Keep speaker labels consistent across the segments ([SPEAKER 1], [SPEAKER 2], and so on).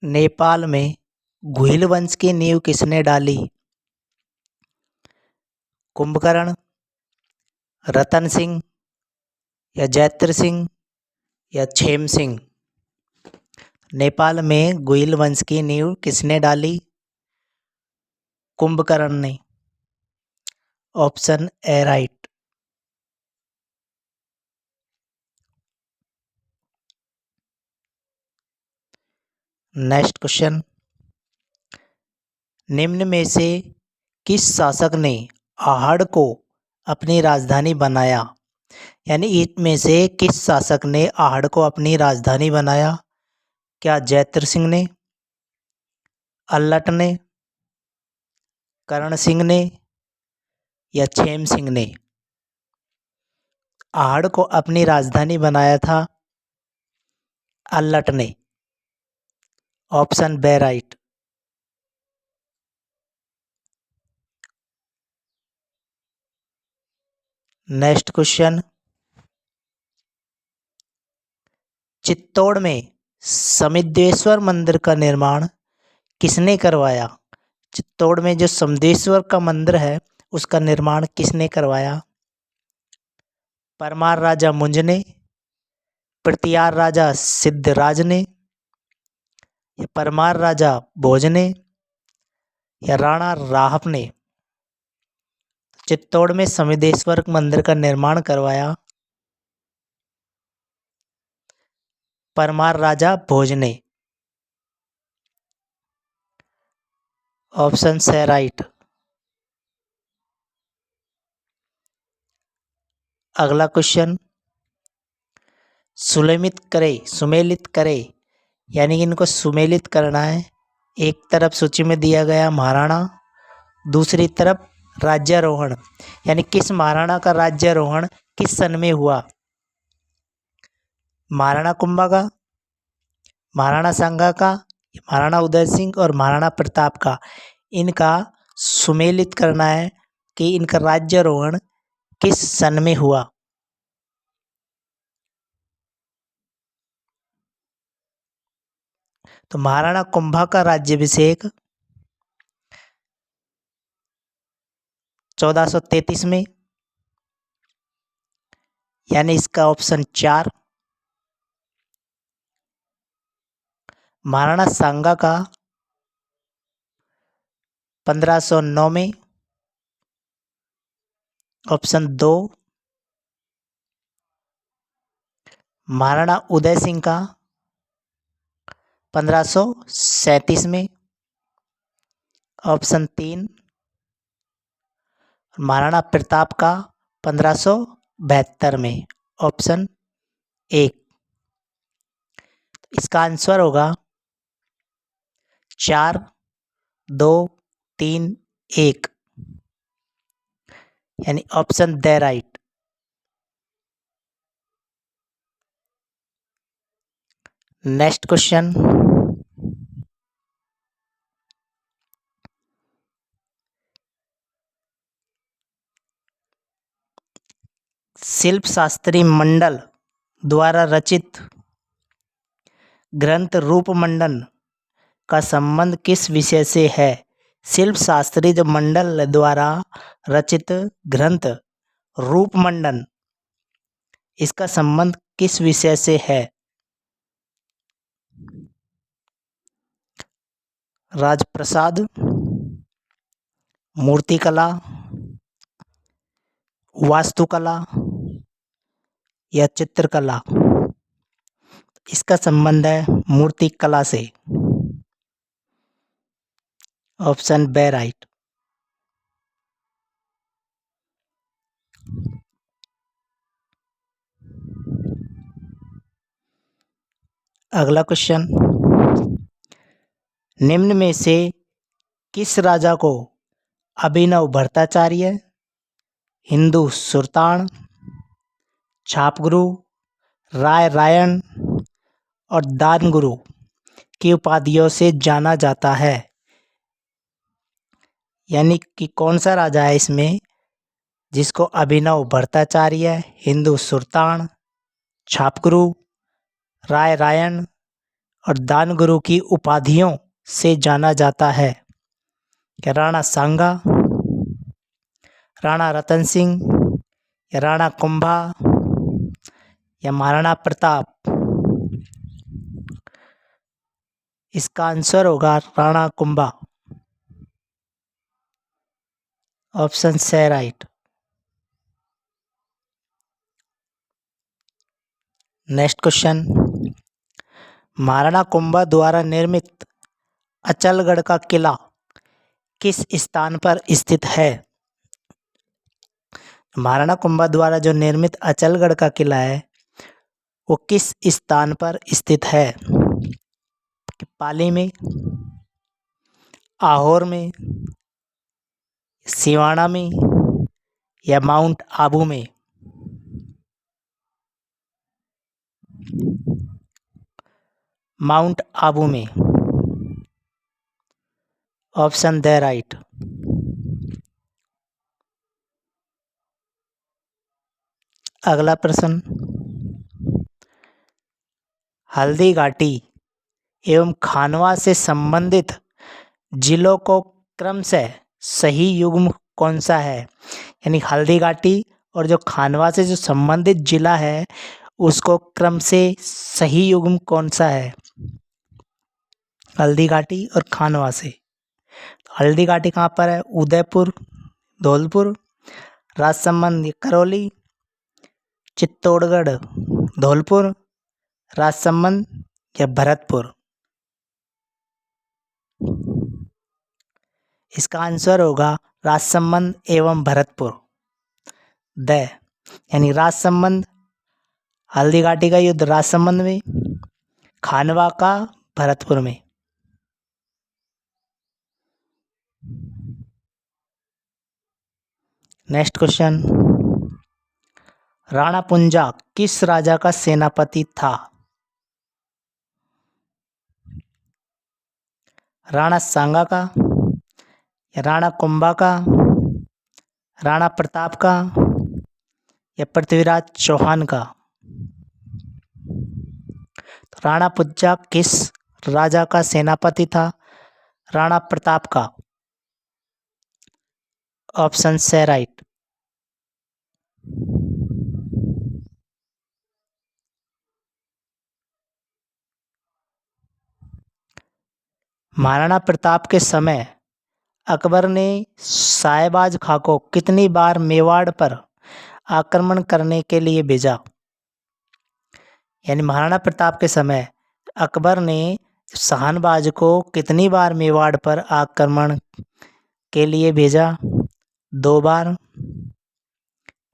[SPEAKER 1] नेपाल में गुहिल वंश की नींव किसने डाली? कुंभकर्ण, रतन सिंह या जैत्र सिंह या क्षेम सिंह? नेपाल में गुहिल वंश की नींव किसने डाली? कुंभकर्ण ने। Option A right. Next question, निम्न में से किस शासक ने आहड़ को अपनी राजधानी बनाया? यानी इनमें से किस शासक ने आहड़ को अपनी राजधानी बनाया? क्या जैत्र सिंह ने, अल्लट ने, करण सिंह ने या क्षेम सिंह ने? आहड़ को अपनी राजधानी बनाया था अल्लट ने। Option B right. Next question, Chittor में समिद्धेश्वर मंदिर का निर्माण किसने करवाया? चित्तौड़ में जो समिद्धेश्वर का मंदिर है उसका निर्माण किसने करवाया? परमार राजा मुंज ने, प्रतिहार राजा सिद्धराज ने या परमार राजा भोज ने या राणा राहप ने? चित्तौड़ में समिद्धेश्वर मंदिर का निर्माण करवाया परमार राजा भोज ने। ऑप्शन से राइट। अगला क्वेश्चन, सुमेलित करे यानी कि इनको सुमेलित करना है। एक तरफ सूची में दिया गया महाराणा, दूसरी तरफ राज्यारोहण, यानी किस महाराणा का राज्यारोहण किस सन में हुआ? महाराणा कुंभा का, महाराणा सांगा का, महाराणा उदय सिंह और महाराणा प्रताप का? इनका सुमेलित करना है कि इनका राज्यारोहण किस सन में हुआ। तो महाराणा कुंभा का राज्याभिषेक 1433 में, यानी इसका ऑप्शन 4। महाराणा सांगा का 1509 में, ऑप्शन 2। महाराणा उदय सिंह का 1537 में, ऑप्शन 3। महाराणा प्रताप का 1572 में, ऑप्शन 1। इसका आंसर होगा 4, 2, 3, 1, यानी option the right. Next question, शिल्प शास्त्री मंडल द्वारा रचित ग्रंथ रूपमंडन का संबंध किस विषय से है? शिल्प शास्त्री जो मंडल द्वारा रचित ग्रंथ रूपमंडन, इसका संबंध किस विषय से है? राजप्रसाद, मूर्तिकला, वास्तुकला या चित्रकला? इसका संबंध है मूर्तिकला से। Option B right. अगला क्वेश्चन, निम्न में से किस राजा को अभिनव भट्टाचार्य, हिंदू सुल्तान, छापगुरु, राय रायण और दानगुरु की उपाधियों से जाना जाता है? यानी कि कौन सा राजा है इसमें जिसको अभिनव भट्टाचार्य, हिंदू सुल्तान, छापगुरु, राय रायण और दानगुरु की उपाधियों से जाना जाता है? क्या राणा सांगा, राणा रतन सिंह, या राणा कुंभा, या महाराणा प्रताप? इसका आंसर होगा राणा कुंभा। ऑप्शन से right. Next question, Maharana Kumbha द्वारा निर्मित अचलगढ़ का किला किस स्थान पर स्थित है? महाराणा कुंभा द्वारा जो निर्मित अचलगढ़ का किला है वो किस स्थान पर स्थित है? पाली में, आहोर में, सिवाना में, या माउंट आबू में? माउंट आबू में। ऑप्शन दे राइट। अगला प्रश्न, हल्दी घाटी एवं खानवा से संबंधित जिलों को क्रमशः सही युग्म कौन सा है? यानी हल्दी घाटी और जो खानवा से जो संबंधित जिला है उसको क्रम से सही युग्म कौन सा है? हल्दी घाटी और खानवा से। हल्दी घाटी कहाँ पर है? उदयपुर, धौलपुर, राजसमंद, करौली, चित्तौड़गढ़, धौलपुर, राजसमंद, या भरतपुर? इसका आंसर होगा राजसमंद एवं भरतपुर। यानी राजसमंद, हल्दी घाटी का युद्ध राजसमंद में, खानवा का भरतपुर में। नेक्स्ट क्वेश्चन, राणा पुंजा किस राजा का सेनापति था? राणा सांगा का, या राणा कुंभा का, राणा प्रताप का, या पृथ्वीराज चौहान का? तो राणा पुंजा किस राजा का सेनापति था? राणा प्रताप का। ऑप्शन से राइट। महाराणा प्रताप के समय अकबर ने सायबाज खां को कितनी बार मेवाड़ पर आक्रमण करने के लिए भेजा? यानी महाराणा प्रताप के समय अकबर ने शाहनबाज को कितनी बार मेवाड़ पर आक्रमण के लिए भेजा? 2 बार,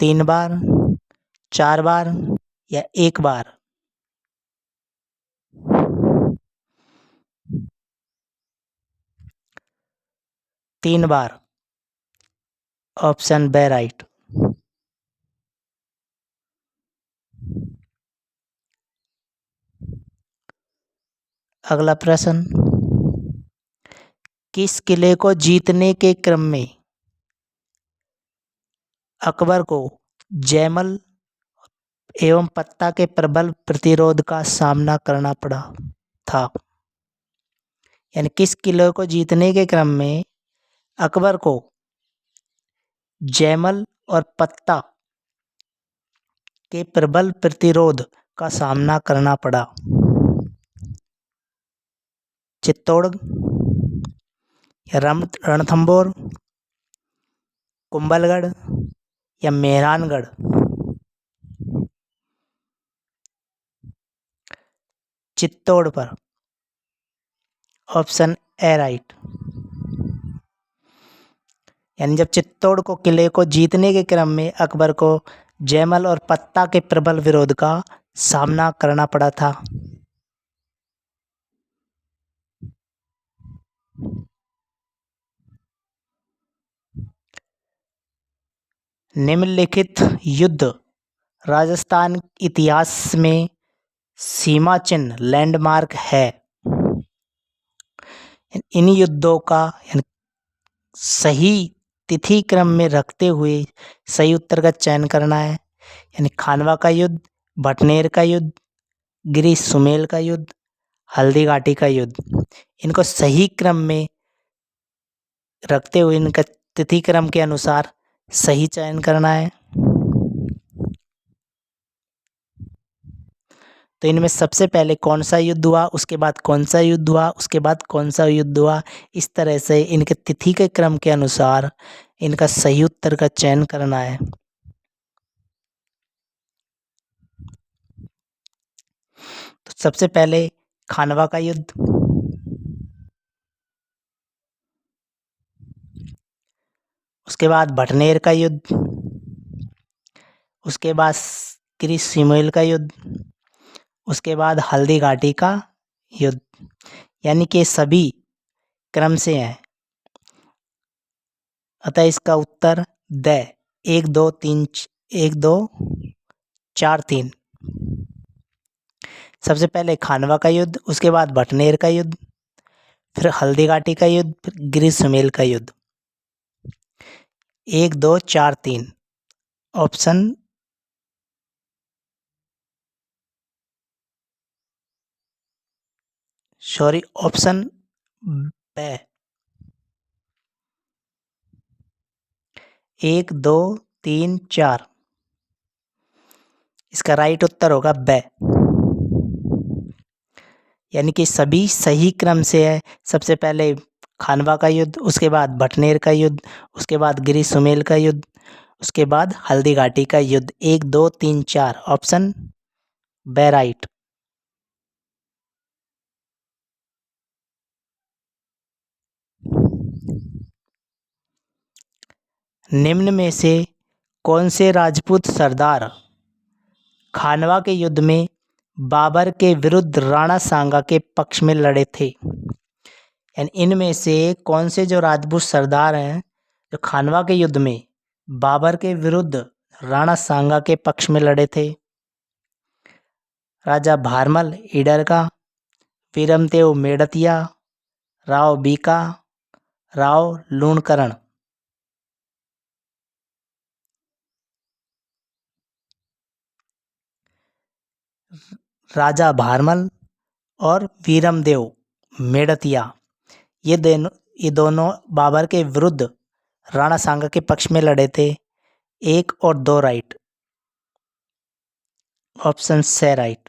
[SPEAKER 1] 3 बार, 4 बार, या 1 बार? तीन बार। Option B right. अगला प्रश्न, किस किले को जीतने के क्रम में अकबर को जयमल एवं पत्ता के प्रबल प्रतिरोध का सामना करना पड़ा था? यानी किस किले को जीतने के क्रम में अकबर को जयमल और पत्ता के प्रबल प्रतिरोध का सामना करना पड़ा? चित्तौड़, या रणथंभौर, कुंभलगढ़, या मेहरानगढ़? चित्तौड़ पर। Option A right. यानी जब चित्तौड़ को किले को जीतने के क्रम में अकबर को जयमल और पत्ता के प्रबल विरोध का सामना करना पड़ा था। निम्नलिखित युद्ध राजस्थान इतिहास में सीमा चिन्ह लैंडमार्क है। इन युद्धों का सही तिथि क्रम में रखते हुए सही उत्तर का चयन करना है। यानी खानवा का युद्ध, भटनेर का युद्ध, गिरी सुमेल का युद्ध, हल्दी घाटी का युद्ध। इनको सही क्रम में रखते हुए इनका तिथि क्रम के अनुसार सही चयन करना है। तो इनमें सबसे पहले कौन सा युद्ध हुआ, उसके बाद कौन सा युद्ध हुआ, उसके बाद कौन सा युद्ध हुआ, इस तरह से इनके तिथि के क्रम के अनुसार इनका सही उत्तर का चयन करना है। तो सबसे पहले खानवा का युद्ध, उसके बाद भटनेर का युद्ध, उसके बाद क्रिशिमोल का युद्ध, उसके बाद हल्दी घाटी का युद्ध। यानी कि सभी क्रम से हैं, अतः इसका उत्तर द 1 2 3 1 2 4 3। सबसे पहले खानवा का युद्ध, उसके बाद भटनेर का युद्ध, फिर हल्दी घाटी का युद्ध, फिर ग्रीष्मेल का युद्ध। 1 2 4 3 ऑप्शन ऑप्शन ब 1 2 3 4 इसका राइट उत्तर होगा ब। यानी कि सभी सही क्रम से है। सबसे पहले खानवा का युद्ध, उसके बाद भटनेर का युद्ध, उसके बाद ग्रीष्मेल का युद्ध, उसके बाद हल्दी घाटी का युद्ध। 1 2 3 4 ऑप्शन ब राइट। निम्न में से कौन से राजपूत सरदार खानवा के युद्ध में बाबर के विरुद्ध राणा सांगा के पक्ष में लड़े थे? यानी इनमें से कौन से जो राजपूत सरदार हैं जो खानवा के युद्ध में बाबर के विरुद्ध राणा सांगा के पक्ष में लड़े थे? राजा भारमल ईडर का, वीरमदेव मेड़तिया, राव बीका, राव लूणकरण। राजा भारमल और वीरमदेव मेड़तिया ये दोनों बाबर के विरुद्ध राणा सांगा के पक्ष में लड़े थे। 1 और 2 राइट, ऑप्शन से राइट।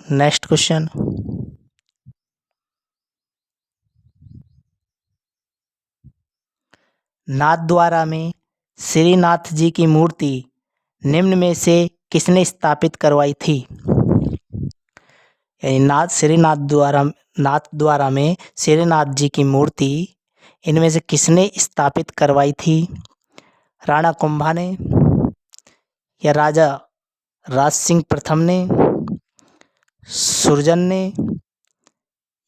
[SPEAKER 1] नेक्स्ट क्वेश्चन, नाथद्वारा में श्रीनाथ जी की मूर्ति निम्न में से किसने स्थापित करवाई थी? यानी नाथद्वारा में श्रीनाथ जी की मूर्ति इनमें से किसने स्थापित करवाई थी? राणा कुंभा ने, या राजा राज सिंह प्रथम ने, सुरजन ने,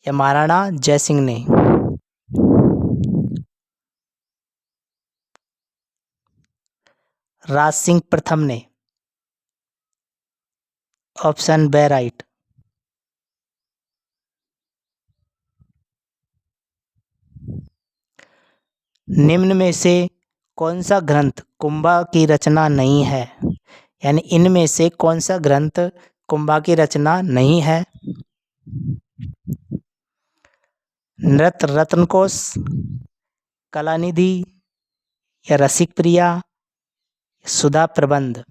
[SPEAKER 1] या महाराणा जयसिंह ने? राज सिंह प्रथम ने, ऑप्शन बे राइट। निम्न में से कौन सा ग्रंथ कुंभा की रचना नहीं है? यानी इनमें से कौन सा ग्रंथ कुंभा की रचना नहीं है? नृत्य रत्न कोश, कलानिधि, या रसिक प्रिया, सुधा प्रबंध?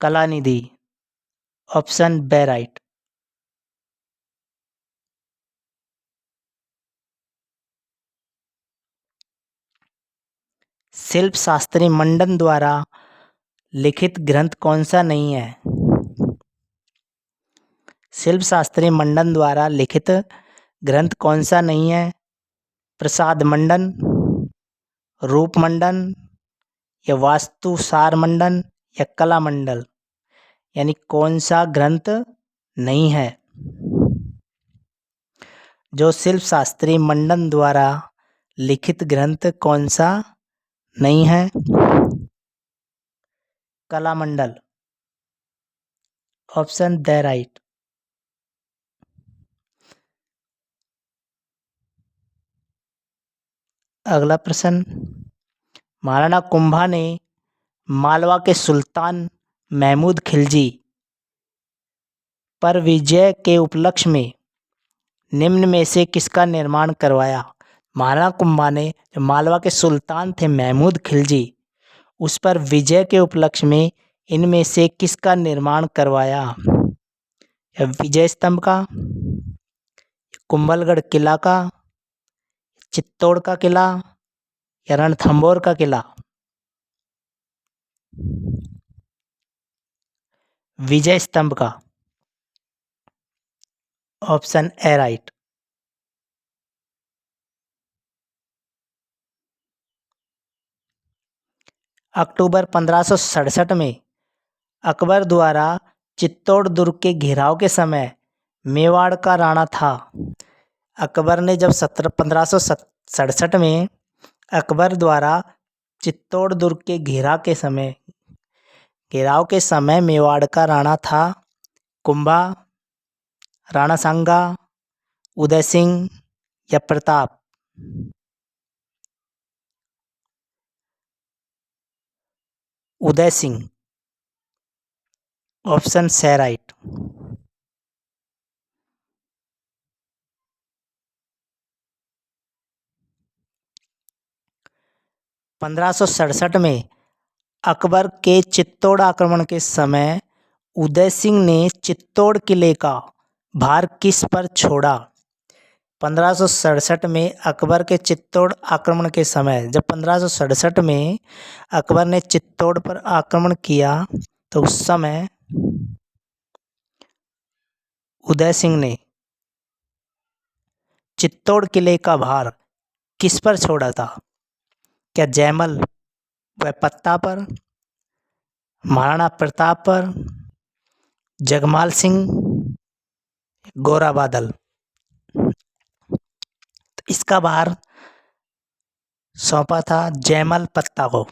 [SPEAKER 1] कलानिधि, ऑप्शन बे राइट। शिल्प शास्त्री मंडन द्वारा लिखित ग्रंथ कौन सा नहीं है? शिल्प शास्त्री मंडन द्वारा लिखित ग्रंथ कौन सा नहीं है? प्रसाद मंडन, रूप मंडन, या वास्तु सार मंडन, या कला मंडल? यानी कौन सा ग्रंथ नहीं है? जो शिल्प शास्त्री मंडन द्वारा लिखित ग्रंथ कौन सा नहीं है? कला मंडल, ऑप्शन द राइट। अगला प्रश्न, महाराणा कुंभा ने मालवा के सुल्तान महमूद खिलजी पर विजय के उपलक्ष्य में निम्न में से किसका निर्माण करवाया। महाराणा कुंभा ने जो मालवा के सुल्तान थे महमूद खिलजी, उस पर विजय के उपलक्ष्य में इनमें से किसका निर्माण करवाया। या विजय स्तंभ का, कुंभलगढ़ किला का, चित्तौड़ का किला या रणथंभौर का किला। विजय स्तंभ का, ऑप्शन ए राइट। अक्टूबर 1567 में अकबर द्वारा चित्तौड़ दुर्ग के घेराव के समय मेवाड़ का राणा था। अकबर ने जब 1567 में अकबर द्वारा चित्तौड़ दुर्ग के घेराव के समय मेवाड़ का राणा था कुंभा, राणा सांगा, उदय सिंह या प्रताप। उदय सिंह, ऑप्शन से राइट। पंद्रह सौ सड़सठ में अकबर के चित्तौड़ आक्रमण के समय उदय सिंह ने चित्तौड़ किले का भार किस पर छोड़ा। 1567 में अकबर के चित्तौड़ आक्रमण के समय, जब 1567 में अकबर ने चित्तौड़ पर आक्रमण किया तो उस समय उदय सिंह ने चित्तौड़ किले का भार किस पर छोड़ा था। क्या जयमल व पत्ता पर, महाराणा प्रताप पर, जगमाल सिंह, गोरा बादल। तो इसका भार सौंपा था जयमल पत्ता को,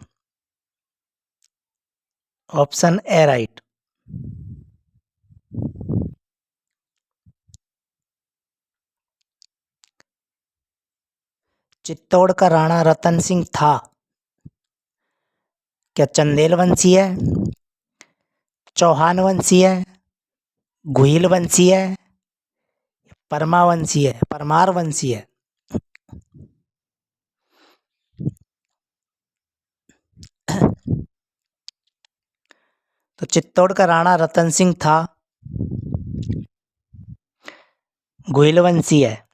[SPEAKER 1] ऑप्शन ए राइट। चित्तौड़ का राणा रतन सिंह था क्या चंदेल वंशी है, चौहान वंशी है, गुहिल वंशी है, परमार वंशी है। तो चित्तौड़ का राणा रतन सिंह था, गुहिल वंशी है,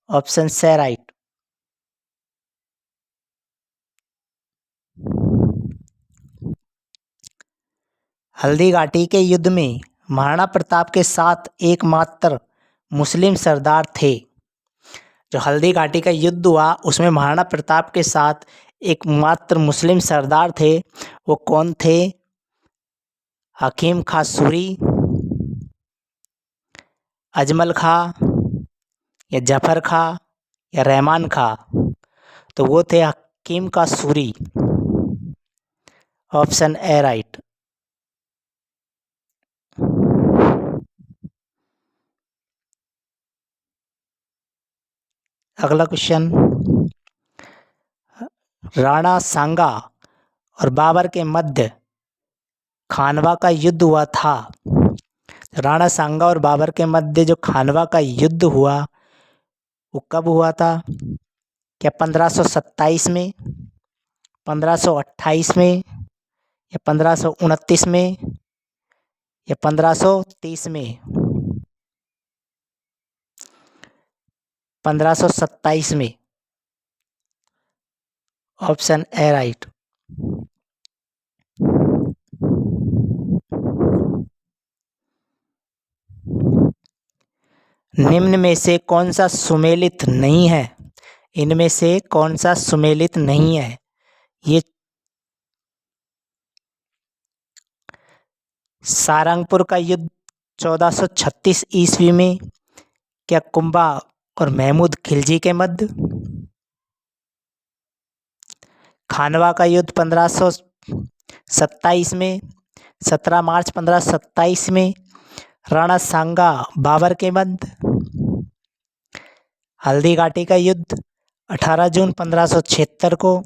[SPEAKER 1] ऑप्शन से राइट। हल्दी घाटी के युद्ध में महाराणा प्रताप के साथ एकमात्र मुस्लिम सरदार थे। जो हल्दी घाटी का युद्ध हुआ उसमें महाराणा प्रताप के साथ एकमात्र मुस्लिम सरदार थे, वो कौन थे। हकीम खां सूरी, अजमल खां या जफर खां या रहमान खां। तो वो थे हकीम खां सूरी, ऑप्शन ए राइट। अगला क्वेश्चन, राणा सांगा और बाबर के मध्य खानवा का युद्ध हुआ था। राणा सांगा और बाबर के मध्य जो खानवा का युद्ध हुआ वो कब हुआ था। क्या 1527 में, 1528 में या 1529 में या 1530 में। 1527 में, ऑप्शन ए राइट। निम्न में से कौन सा सुमेलित नहीं है। इनमें से कौन सा सुमेलित नहीं है। ये सारंगपुर का युद्ध 1436 ईस्वी में, क्या कुंभा और महमूद खिलजी के मध्य। खानवा का युद्ध 1527 में, 17 मार्च 1527 में राणा सांगा बाबर के मध्य। हल्दी घाटी का युद्ध 18 जून 1576 को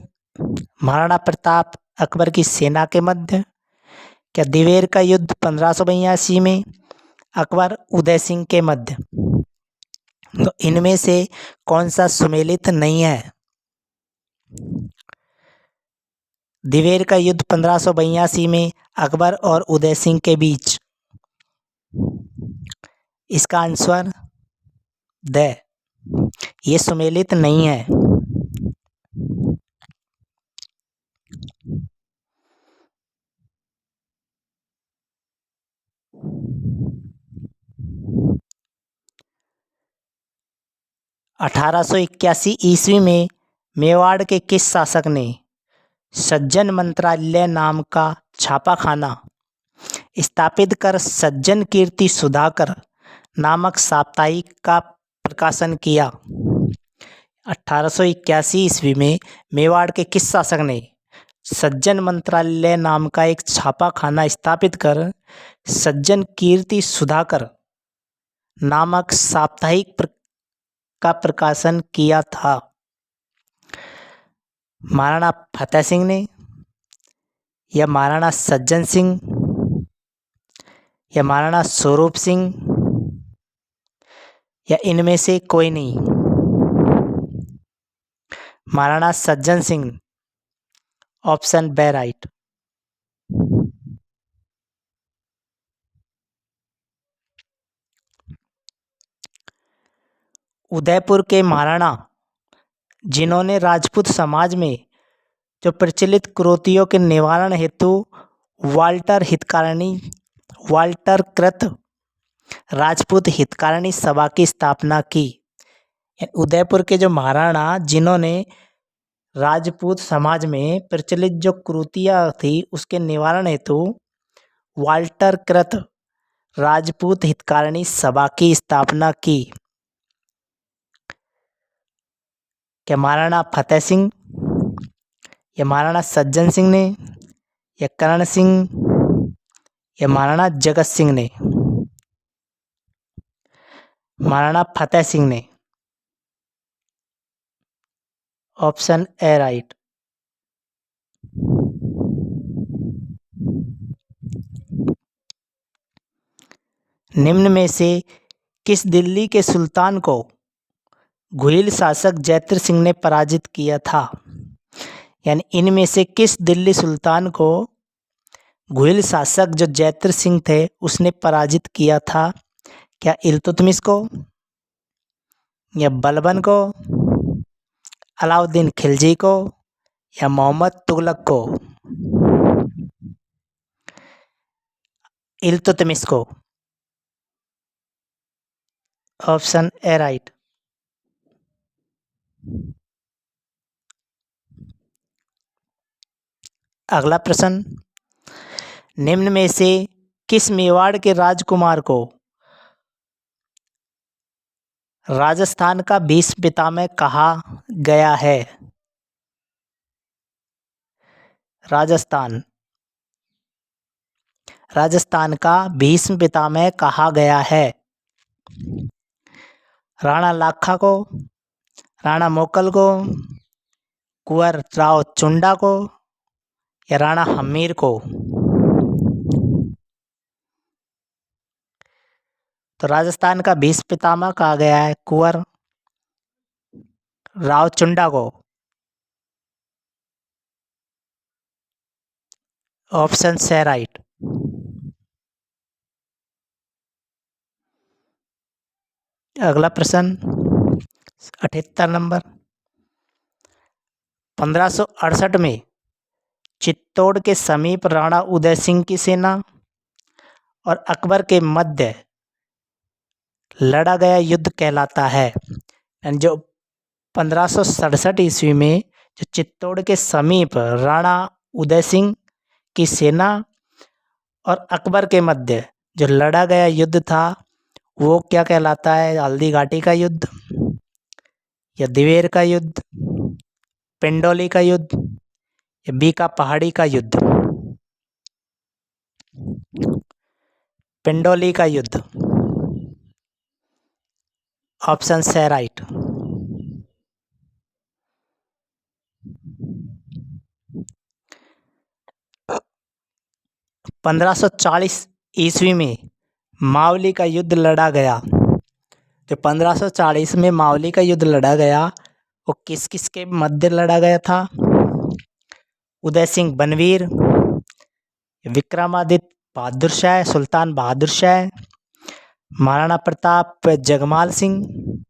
[SPEAKER 1] महाराणा प्रताप अकबर की सेना के मध्य। क्या दिवेर का युद्ध 1582 में अकबर उदय सिंह के मध्य। तो इनमें से कौन सा सुमेलित नहीं है। दिवेर का युद्ध 1582 में अकबर और उदय सिंह के बीच। इसका आंसर द, ये सुमेलित नहीं है। अठारह सौ 81 ईस्वी में मेवाड़ के किस शासक ने सज्जन मंत्रालय नाम का छापाखाना स्थापित कर सज्जन कीर्ति सुधाकर नामक साप्ताहिक का प्रकाशन किया। 1881 ईस्वी में मेवाड़ के किस शासक ने सज्जन मंत्रालय नाम का एक छापाखाना स्थापित कर सज्जन कीर्ति सुधाकर नामक साप्ताहिक का प्रकाशन किया था। महाराणा फतेह सिंह ने, या महाराणा सज्जन सिंह, या महाराणा स्वरूप सिंह, या इनमें से कोई नहीं। Maharana Sajjan Singh, option B right. Udaipur के महाराणा जिन्होंने राजपूत समाज में जो प्रचलित कुरीतियों के निवारण हेतु वाल्टर कृत राजपूत हितकारिणी सभा की स्थापना की। उदयपुर के जो महाराणा जिन्होंने राजपूत समाज में प्रचलित जो कुरीतियाँ थी उसके निवारण हेतु वाल्टर कृत राजपूत हितकारिणी सभा की स्थापना की। क्या महाराणा फतेह सिंह, या महाराणा सज्जन सिंह ने, या करण सिंह, या महाराणा जगत सिंह ने। महाराणा फतेह सिंह ने, ऑप्शन ए राइट। निम्न में से किस दिल्ली के सुल्तान को घुइल शासक जयद्रथ सिंह ने पराजित किया था। यानी इनमें से किस दिल्ली सुल्तान को घुइल शासक जो जयद्रथ सिंह थे उसने पराजित किया था। क्या इल्तुतमिश को, या बलबन को, अलाउद्दीन खिलजी को, या मोहम्मद तुगलक को। इल्तुतमिश को, ऑप्शन ए राइट। अगला प्रश्न, निम्न में से किस मेवाड़ के राजकुमार को राजस्थान का भीष्म पितामह कहा गया है। राजस्थान का भीष्म पितामह कहा गया है। राणा लाखा को, राणा मोकल को, कुंवर राव चुंडा को, या राणा हमीर को। तो राजस्थान का भीष्म पितामह कहा गया है कुंवर राव चुंडा को। ऑप्शन से राइट। अगला प्रश्न 78 नंबर, 1568 में चित्तौड़ के समीप राणा उदय सिंह की सेना और अकबर के मध्य लड़ा गया युद्ध कहलाता है। जो 1567 ईस्वी में जो चित्तौड़ के समीप राणा उदय सिंह की सेना और अकबर के मध्य जो लड़ा गया युद्ध था वो क्या कहलाता है। हल्दी घाटी का युद्ध, या दिवेर का युद्ध, पिंडोली का युद्ध, या बीका पहाड़ी का युद्ध। पिंडोली का युद्ध, ऑप्शन से राइट। 1540 ईस्वी में मावली का युद्ध लड़ा गया। जो 1540 में मावली का युद्ध लड़ा गया वो किस किस के मध्य लड़ा गया था? उदय सिंह बनवीर, विक्रमादित्य बहादुर शाह, सुल्तान बहादुर शाह, महाराणा प्रताप जगमाल सिंह,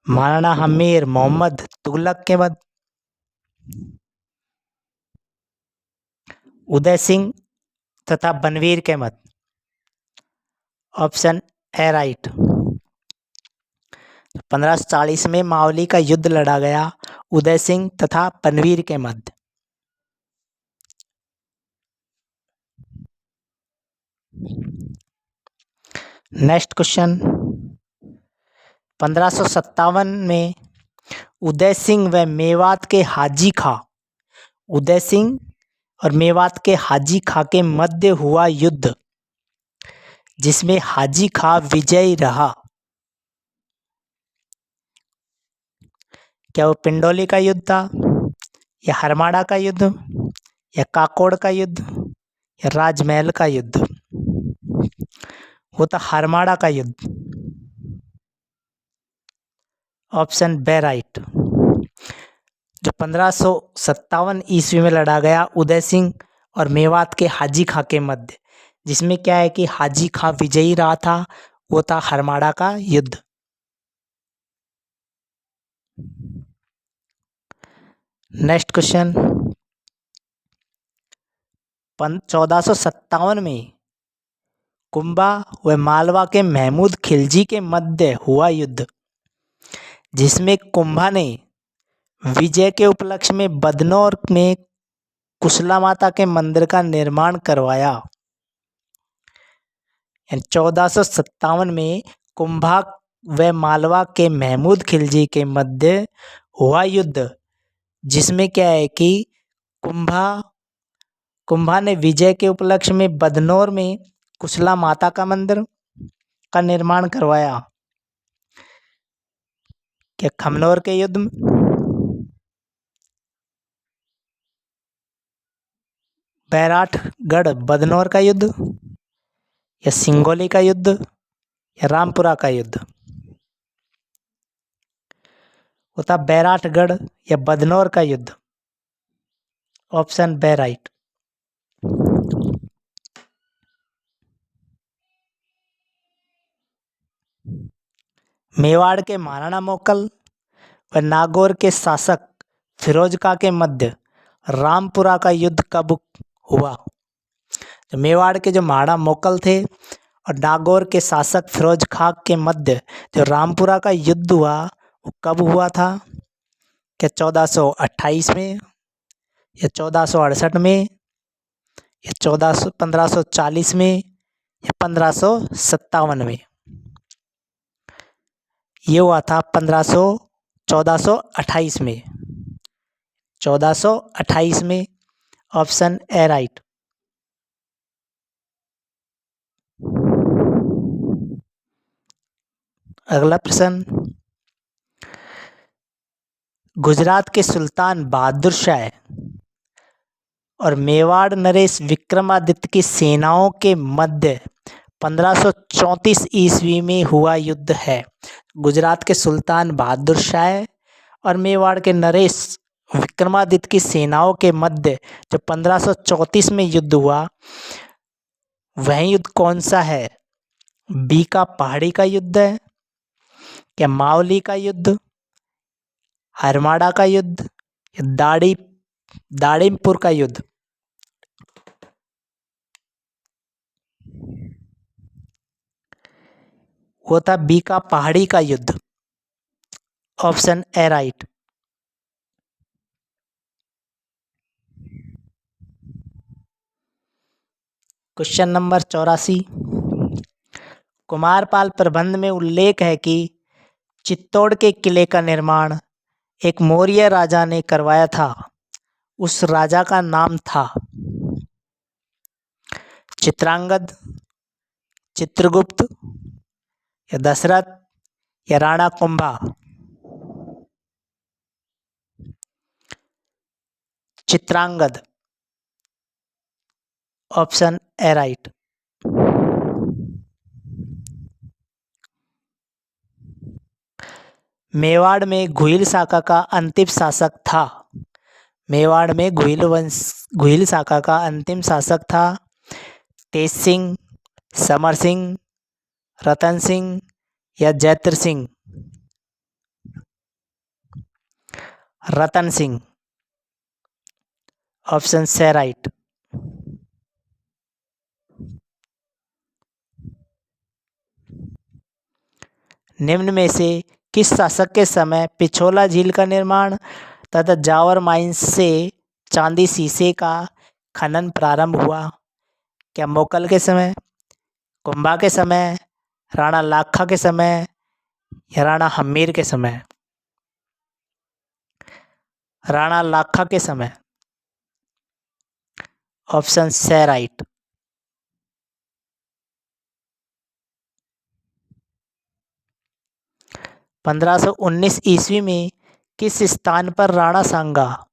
[SPEAKER 1] महाराणा हमीर मोहम्मद तुगलक के मध्य। उदय सिंह तथा बनवीर के मध्य। Option A right. 1540 में मावली का युद्ध लड़ा गया उदय सिंह तथा बनवीर के मध्य। Next question. 1557 में उदय सिंह व मेवात के हाजी खां, उदय सिंह और मेवात के हाजी खां के मध्य हुआ युद्ध जिसमें हाजी खां विजयी रहा, क्या वो पिंडोली का युद्ध था, या हरमाड़ा का युद्ध, या काकोड़ का युद्ध, या राजमहल का युद्ध? वो था हरमाड़ा का युद्ध। ऑप्शन बे राइट। जो 1557 ईस्वी में लड़ा गया उदय सिंह और मेवात के हाजी खां के मध्य, जिसमें क्या है कि हाजी खां विजयी रहा था, वो था हरमाड़ा का युद्ध। Next question. 1457 में कुंभा व मालवा के महमूद खिलजी के मध्य हुआ युद्ध जिसमें कुंभा ने विजय के उपलक्ष्य में बदनौर में कुशला माता के मंदिर का निर्माण करवाया। 1457 में कुंभा व मालवा के महमूद खिलजी के मध्य हुआ युद्ध जिसमें क्या है कि कुंभा ने विजय के उपलक्ष्य में बदनौर में कुशला माता का मंदिर का निर्माण करवाया। क्या खमनोर के युद्ध में, बैराठगढ़ बदनौर का युद्ध, या सिंगोली का युद्ध, या रामपुरा का युद्ध? वो था बैराठगढ़ या बदनौर का युद्ध। ऑप्शन बे राइट। मेवाड़ के महाराणा मोकल व नागौर के शासक फिरोज खां के मध्य रामपुरा का युद्ध कब हुआ? तो मेवाड़ के जो महाराणा मोकल थे और नागौर के शासक फिरोज खां के मध्य जो रामपुरा का युद्ध हुआ वो कब हुआ था? क्या 1428 में, या 1468 में, या 1540 में, या 1557 में? ये हुआ था 1428 में। 1428 में। Option A right. अगला प्रश्न। गुजरात के सुल्तान बहादुर शाह और मेवाड़ नरेश विक्रमादित्य की सेनाओं के मध्य 1534 ईस्वी में हुआ युद्ध है। गुजरात के सुल्तान बहादुर शाह और मेवाड़ के नरेश विक्रमादित्य की सेनाओं के मध्य जो 1534 में युद्ध हुआ वह युद्ध कौन सा है? बीका पहाड़ी का युद्ध है, क्या मावली का युद्ध, हरमाड़ा का युद्ध, या दाड़ीमपुर का युद्ध? वो था बीका पहाड़ी का युद्ध। Option A right. Question number 84। Kumarpal प्रबंध में उल्लेख है कि चित्तौड़ के किले का निर्माण एक मौर्य राजा ने करवाया था। उस राजा का नाम था चित्रांगद, चित्रगुप्त, या दशरथ, या Rana Kumbha? Chitrangad. Option A right. Mewar में घुइल शाखा का अंतिम शासक था। मेवाड़ में घुइल शाखा का अंतिम शासक था तेज सिंह, समर सिंह, रतन सिंह या जैत्र सिंह। रतन सिंह, ऑप्शन से राइट। निम्न में से किस शासक के समय पिछोला झील का निर्माण तथा जावर माइंस से चांदी शीशे का खनन प्रारंभ हुआ? क्या मोकल के समय, कुंभा के समय, राणा लाखा के समय या राणा हम्मीर के समय? राणा लाखा के समय, ऑप्शन से राइट। 1519 ईस्वी में किस स्थान पर राणा सांगा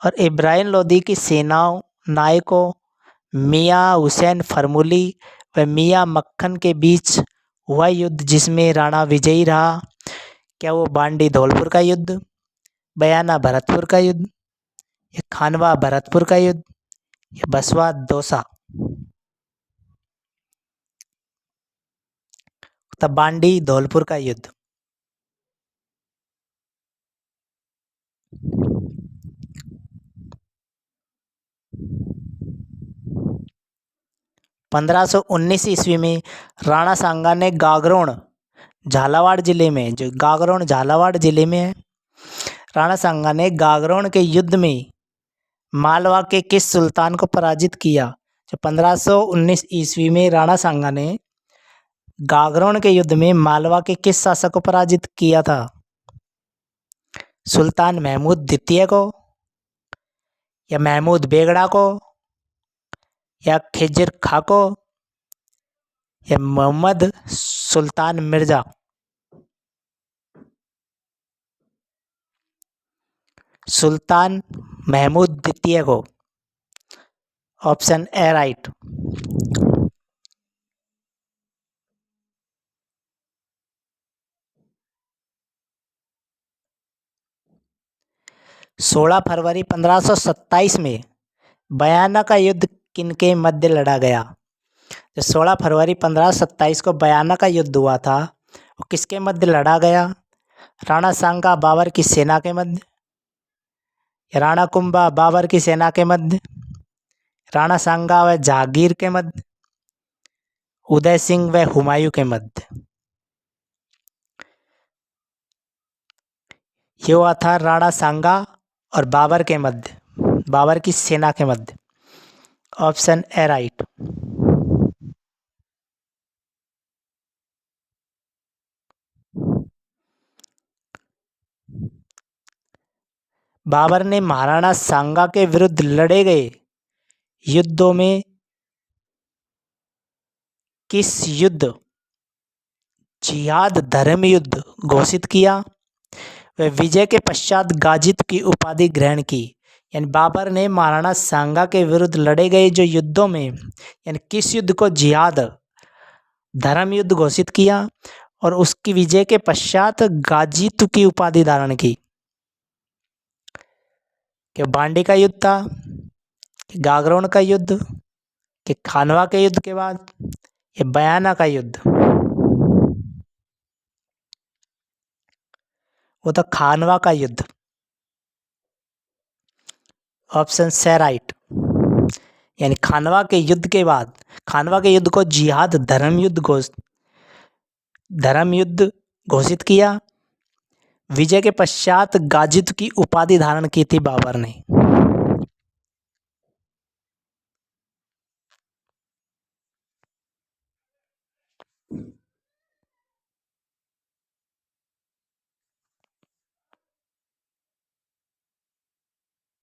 [SPEAKER 1] और इब्राहिम लोदी की सेनाओं नायकों मियाँ हुसैन फरमूली व मियाँ मक्खन के बीच हुआ युद्ध जिसमें राणा विजयी रहा? क्या वो बांडी धौलपुर का युद्ध, बयाना भरतपुर का युद्ध या खानवा भरतपुर का युद्ध या बसवा दौसा? तब बांडी धौलपुर का युद्ध। पंद्रह सौ 19 ईस्वी में राणा सांगा ने गागरोन झालावाड़ जिले में, जो गागरोन झालावाड़ जिले में है, राणा सांगा ने गागरोन के युद्ध में मालवा के किस सुल्तान को पराजित किया? जो 1519 ईस्वी में राणा सांगा ने गागरोन के युद्ध में मालवा के किस शासक को पराजित किया था? सुल्तान महमूद द्वितीय को या महमूद बेगड़ा को या खिजिर खां को या मोहम्मद सुल्तान मिर्जा? सुल्तान महमूद द्वितीय को, ऑप्शन ए राइट। सोलह फरवरी 1527 में बयाना का युद्ध किनके मध्य लड़ा गया? जो 16 फरवरी 1527 को बयाना का युद्ध हुआ था वो किसके मध्य लड़ा गया? राणा सांगा बाबर की सेना के मध्य, राणा कुंभा बाबर की सेना के मध्य, राणा सांगा व जहांगीर के मध्य, उदय सिंह व हुमायूं के मध्य? ये हुआ था राणा सांगा और बाबर के मध्य, बाबर की सेना के मध्य, ऑप्शन ए राइट। बाबर ने महाराणा सांगा के विरुद्ध लड़े गए युद्धों में किस युद्ध जिहाद धर्म युद्ध घोषित किया व विजय के पश्चात गाजित की उपाधि ग्रहण की? यानी बाबर ने महाराणा सांगा के विरुद्ध लड़े गए जो युद्धों में यानी किस युद्ध को जिहाद धर्म युद्ध घोषित किया और उसकी विजय के पश्चात गाजित की उपाधि धारण की? कि बांडी का युद्ध था, कि गागरोन का युद्ध, कि खानवा के युद्ध के बाद, या बयाना का युद्ध? वो था खानवा का युद्ध, ऑप्शन से राइट। यानी खानवा के युद्ध के बाद, खानवा के युद्ध को जिहाद धर्म युद्ध घोषित किया, विजय के पश्चात गाजित की उपाधि धारण की थी बाबर ने।